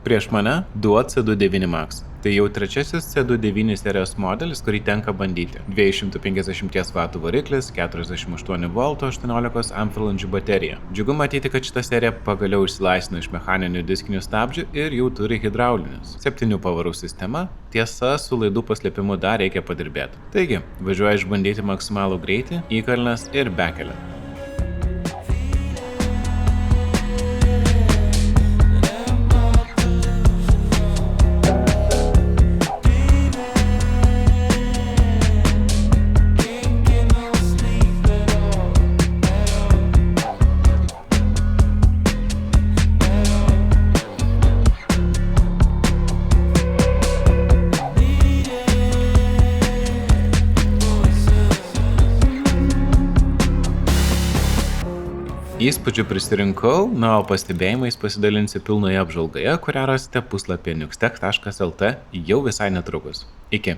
Prieš mane Duo C29 Max. Tai jau trečiasis C29 serijos modelis, kurį tenka bandyti. 250 W variklis, 48 V 18 amperlandžių baterija. Džiugu matyti, kad šita serija pagaliau išsilaisvino iš mechaninių diskinių stabdžių ir jau turi hidraulinius. 7 pavarų sistema, tiesa, su laidų paslėpimu dar reikia padirbėti. Taigi, važiuoju išbandyti maksimalų greitį, įkalnes ir bekelę. Įspūdžių prisirinkau, na o pastebėjimais pasidalinsiu pilnoje apžvalgoje, kurią rasite puslapyje newstech.lt jau visai netrukus. Iki.